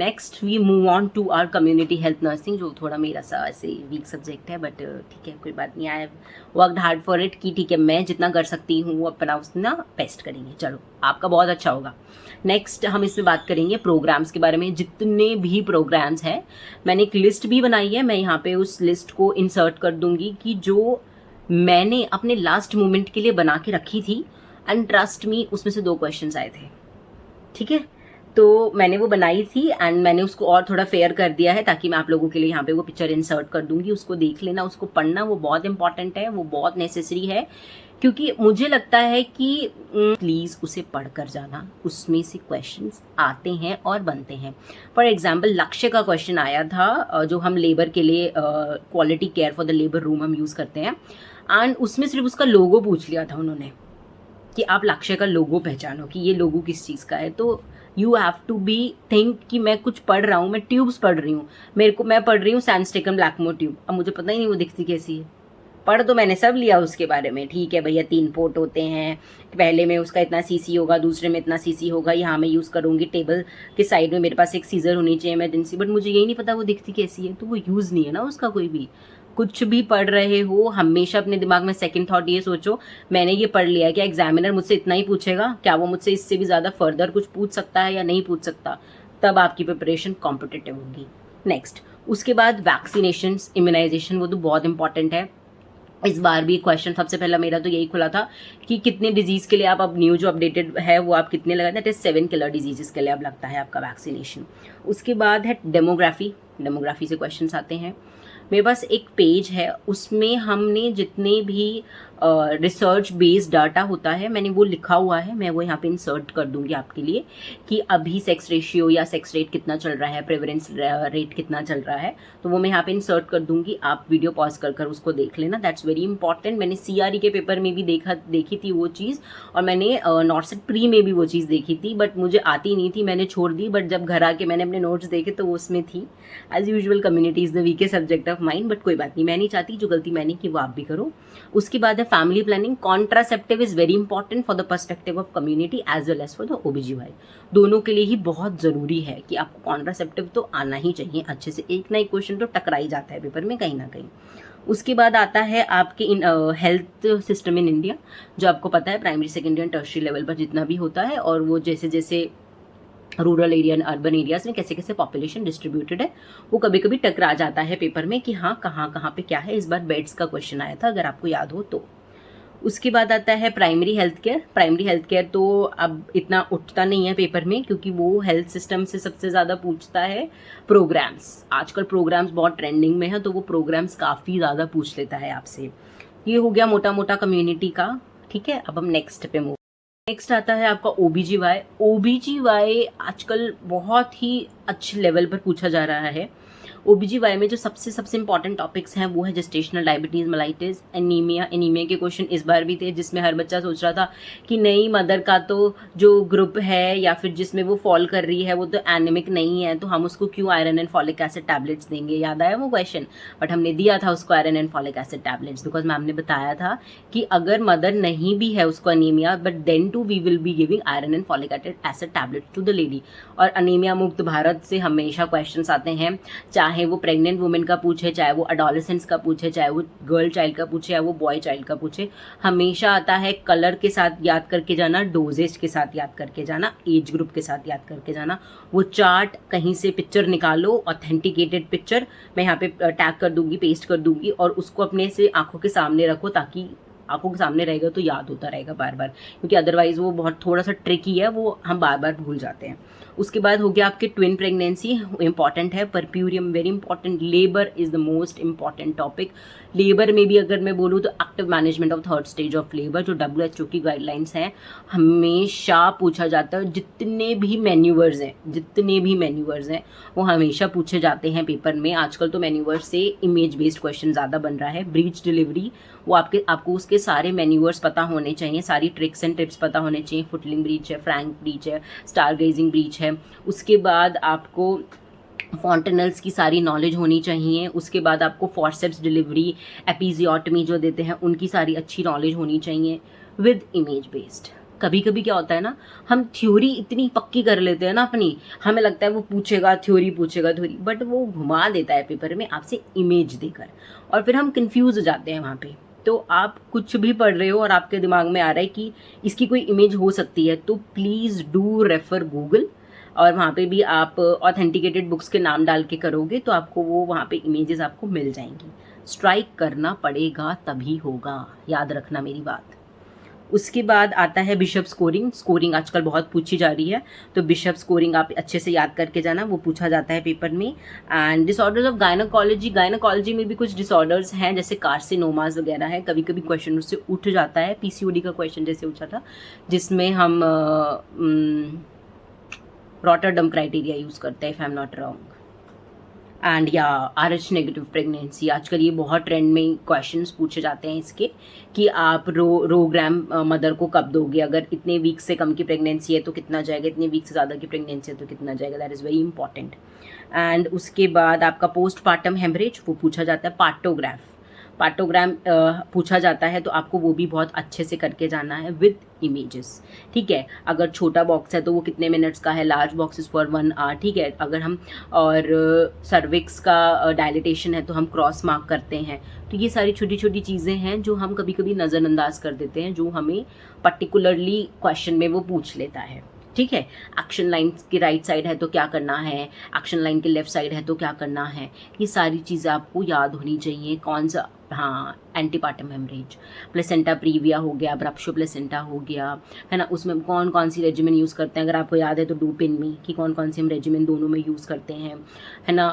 Next we move on to our community health nursing, जो थोड़ा मेरा सा ऐसे वीक सब्जेक्ट है, बट ठीक है कोई बात नहीं, I have worked hard for it कि ठीक है मैं जितना कर सकती हूँ वो अपना उतना बेस्ट करेंगे, चलो आपका बहुत अच्छा होगा। नेक्स्ट हम इसमें बात करेंगे प्रोग्राम्स के बारे में। जितने भी प्रोग्राम्स हैं मैंने एक लिस्ट भी बनाई है, मैं यहाँ पे उस लिस्ट को इंसर्ट कर दूंगी कि जो मैंने अपने लास्ट मोमेंट के लिए बना के रखी थी, एंड ट्रस्ट मी उसमें से 2 क्वेश्चंस आए थे, ठीक है। तो मैंने वो बनाई थी एंड मैंने उसको और थोड़ा फेयर कर दिया है ताकि मैं आप लोगों के लिए यहाँ पे वो पिक्चर इंसर्ट कर दूंगी, उसको देख लेना, उसको पढ़ना, वो बहुत इंपॉर्टेंट है, वो बहुत नेसेसरी है, क्योंकि मुझे लगता है कि प्लीज़ उसे पढ़ कर जाना, उसमें से क्वेश्चंस आते हैं और बनते हैं। फॉर एग्जाम्पल लक्ष्य का क्वेश्चन आया था, जो हम लेबर के लिए quality care for the labour room हम यूज़ करते हैं, एंड उसमें सिर्फ उसका लोगो पूछ लिया था उन्होंने कि आप लक्ष्य का लोगो पहचानो कि ये लोगो किस चीज़ का है। तो you have to be think कि मैं कुछ पढ़ रहा हूँ, मैं ट्यूब्स पढ़ रही हूँ, मैं पढ़ रही हूँ सैंडस्टेकन ब्लैकमोर ट्यूब, अब मुझे पता ही नहीं वो दिखती कैसी है। पढ़ तो मैंने सब लिया उसके बारे में, ठीक है भैया 3 पोर्ट होते हैं, पहले में उसका इतना सीसी होगा, दूसरे में इतना सीसी होगा, यहाँ मैं यूज़ करूँगी, टेबल के साइड में मेरे पास एक सीजर होनी चाहिए इमरजेंसी, बट मुझे यही नहीं पता वो दिखती कैसी है, तो वो यूज़ नहीं है ना उसका कोई भी। कुछ भी पढ़ रहे हो हमेशा अपने दिमाग में सेकंड थॉट ये सोचो, मैंने ये पढ़ लिया है, क्या एग्जामिनर मुझसे इतना ही पूछेगा, क्या वो मुझसे इससे भी ज़्यादा फर्दर कुछ पूछ सकता है या नहीं पूछ सकता, तब आपकी प्रिपरेशन कॉम्पिटिटिव होगी। नेक्स्ट उसके बाद वैक्सीनेशन, इम्यूनाइजेशन, वो तो बहुत इंपॉर्टेंट है। इस बार भी क्वेश्चन सबसे पहला मेरा तो यही खुला था कि कितने डिजीज़ के लिए आप अब न्यू जो अपडेटेड है वो आप कितने लगाते हैं, 7 किलर डिजीजेस के लिए अब लगता है आपका वैक्सीनेशन। उसके बाद है डेमोग्राफी से क्वेश्चंस आते हैं। मेरे पास एक पेज है, उसमें हमने जितने भी रिसर्च बेस्ड डाटा होता है मैंने वो लिखा हुआ है, मैं वो यहाँ पे इंसर्ट कर दूंगी आपके लिए कि अभी सेक्स रेशियो या सेक्स रेट कितना चल रहा है, प्रेवलेंस रेट कितना चल रहा है, तो वो मैं यहाँ पे इंसर्ट कर दूंगी, आप वीडियो पॉज कर उसको देख लेना, दैट्स वेरी इंपॉर्टेंट। मैंने CRE के पेपर में भी देखी थी वो चीज़, और मैंने नॉर्सेट प्री में भी वो चीज़ देखी थी, बट मुझे आती नहीं थी, मैंने छोड़ दी, बट जब घर आके मैंने अपने नोट्स देखे तो वो उसमें थी। As usual community is the weakest subject of mind, but कोई बात नहीं, मैं नहीं चाहती जो गलती मैंने की वो आप भी करो। उसके बाद है family planning. Contraceptive is very important for the perspective of community as well as for the OBGY, दोनों के लिए ही बहुत ज़रूरी है कि आपको कॉन्ट्रासेप्टिव तो आना ही चाहिए अच्छे से, एक ना एक क्वेश्चन तो टकरा ही जाता है पेपर में कहीं ना कहीं। उसके बाद आता है आपके हेल्थ सिस्टम इन इंडिया, जो आपको पता है primary secondary and tertiary level पर जितना भी होता है, और वो जैसे जैसे rural area and urban areas में कैसे कैसे पॉपुलेशन डिस्ट्रीब्यूटेड है, वो कभी कभी टकरा जाता है पेपर में कि हाँ कहाँ पे क्या है। इस बार बेड्स का क्वेश्चन आया था अगर आपको याद हो तो। उसके बाद आता है प्राइमरी हेल्थ केयर तो अब इतना उठता नहीं है पेपर में, क्योंकि वो हेल्थ सिस्टम से सबसे ज़्यादा पूछता है प्रोग्राम्स, आजकल प्रोग्राम्स बहुत ट्रेंडिंग में है, तो वो प्रोग्राम्स काफ़ी ज़्यादा पूछ लेता है आपसे। ये हो गया मोटा मोटा कम्युनिटी का, ठीक है। अब हम नेक्स्ट पे मूव। नेक्स्ट आता है आपका OBGY आजकल बहुत ही अच्छे लेवल पर पूछा जा रहा है। OBGY में जो सबसे इंपॉर्टेंट टॉपिक्स हैं वो है जेस्टेशनल डायबिटीज़, मेलाइटिस, एनीमिया के क्वेश्चन इस बार भी थे, जिसमें हर बच्चा सोच रहा था कि नई मदर का तो जो ग्रुप है या फिर जिसमें वो फॉल कर रही है वो तो एनीमिक नहीं है, तो हम उसको क्यों iron and folic acid tablets देंगे, याद आया वो क्वेश्चन। बट हमने दिया था उसको iron and folic acid tablets, because ma'am ने बताया था कि अगर मदर नहीं भी है उसको anaemia, but then too we will be giving iron and folic acid tablet to the lady. और अनीमिया मुक्त भारत से हमेशा क्वेश्चन आते हैं, चाहे वो प्रेग्नेंट वुमेन का पूछे, चाहे वो अडोलेसेंट्स का पूछे, चाहे वो गर्ल चाइल्ड का पूछे या वो बॉय चाइल्ड का पूछे, हमेशा आता है कलर के साथ याद करके जाना, डोजेज के साथ याद करके जाना, एज ग्रुप के साथ याद करके जाना। वो चार्ट कहीं से पिक्चर निकालो, ऑथेंटिकेटेड पिक्चर मैं यहाँ पे टैग कर दूंगी, पेस्ट कर दूंगी, और उसको अपने से आंखों के सामने रखो, ताकि आंखों के सामने रहेगा तो याद होता रहेगा बार बार, क्योंकि अदरवाइज वो बहुत थोड़ा सा ट्रिकी है, वो हम बार बार भूल जाते हैं। उसके बाद हो गया आपके ट्विन प्रेगनेंसी, इंपॉर्टेंट है, puerperium very important, labour is the most important topic. Labour में भी अगर मैं बोलूँ तो active management of third stage of labour, जो WHO की गाइडलाइंस हैं, हमेशा पूछा जाता है। जितने भी मैन्यूवर्स हैं वो हमेशा पूछे जाते हैं पेपर में। आजकल तो मैन्यूवर्स से इमेज बेस्ड क्वेश्चन ज़्यादा बन रहा है। ब्रीच डिलीवरी, वो आपको उसके सारे मैन्यूवर्स पता होने चाहिए, सारी ट्रिक्स एंड टिप्स पता होने चाहिए। फुटलिंग ब्रीच है, फ्रैंक ब्रीच है, स्टार गेजिंग ब्रीच है। उसके बाद आपको फॉन्टेनल्स की सारी नॉलेज होनी चाहिए। उसके बाद आपको फॉर्सेप्स डिलीवरी, एपिजियोटमी जो देते हैं उनकी सारी अच्छी नॉलेज होनी चाहिए विद इमेज बेस्ड। कभी कभी क्या होता है ना, हम थ्योरी इतनी पक्की कर लेते हैं ना अपनी, हमें लगता है वो पूछेगा थ्योरी, बट वो घुमा देता है पेपर में आपसे इमेज देकर, और फिर हम कंफ्यूज हो जाते हैं वहाँ पे। तो आप कुछ भी पढ़ रहे हो और आपके दिमाग में आ रहा है कि इसकी कोई इमेज हो सकती है, तो प्लीज़ डू रेफर गूगल, और वहाँ पे भी आप ऑथेंटिकेटेड बुक्स के नाम डाल के करोगे तो आपको वो वहाँ पे इमेजेस आपको मिल जाएंगी। स्ट्राइक करना पड़ेगा तभी होगा, याद रखना मेरी बात। उसके बाद आता है बिशप स्कोरिंग। स्कोरिंग आजकल बहुत पूछी जा रही है, तो बिशप स्कोरिंग आप अच्छे से याद करके जाना, वो पूछा जाता है पेपर में। एंड डिसऑर्डर्स ऑफ गायनाकोलॉजी में भी कुछ डिसऑर्डर्स हैं, जैसे कार्सिनोमास वगैरह है, कभी कभी क्वेश्चन उससे उठ जाता है, पीसीओडी का क्वेश्चन जैसे उठा था, जिसमें हम रॉटरडम क्राइटेरिया यूज़ करते हैं, if I am not wrong. And या RH नेगेटिव प्रेगनेंसी, आजकल ये बहुत ट्रेंड में क्वेश्चंस पूछे जाते हैं इसके, कि आप रोग्राम मदर को कब दोगे, अगर इतने वीक से कम की प्रेगनेंसी है तो कितना जाएगा, इतने वीक से ज़्यादा की प्रेगनेंसी है तो कितना जाएगा, that is very important. And उसके बाद आपका पोस्टपार्टम हेमरेज, वो पूछा जाता है। पार्टोग्राम पूछा जाता है, तो आपको वो भी बहुत अच्छे से करके जाना है विद इमेजेस, ठीक है। अगर छोटा बॉक्स है तो वो कितने मिनट्स का है, large box is for 1 hour, ठीक है। अगर हम और सर्विक्स का डायलिटेशन है तो हम क्रॉस मार्क करते हैं। तो ये सारी छोटी छोटी चीज़ें हैं जो हम कभी कभी नज़रअंदाज कर देते हैं, जो हमें पर्टिकुलरली क्वेश्चन में वो पूछ लेता है, ठीक है। एक्शन लाइन की राइट साइड है तो क्या करना है, एक्शन लाइन की लेफ्ट साइड है तो क्या करना है, ये सारी चीज़ें आपको याद होनी चाहिए। कौन सा, हाँ, एंटीपार्टम हेमरेज, प्लेसेंटा प्रीविया हो गया, ब्रप्शो प्लेसेंटा हो गया, है ना, उसमें कौन कौन सी रेजिमेन यूज़ करते हैं, अगर आपको याद है तो डू पिन मी, कि कौन कौन सी हम रेजिमेन दोनों में यूज़ करते हैं, है ना।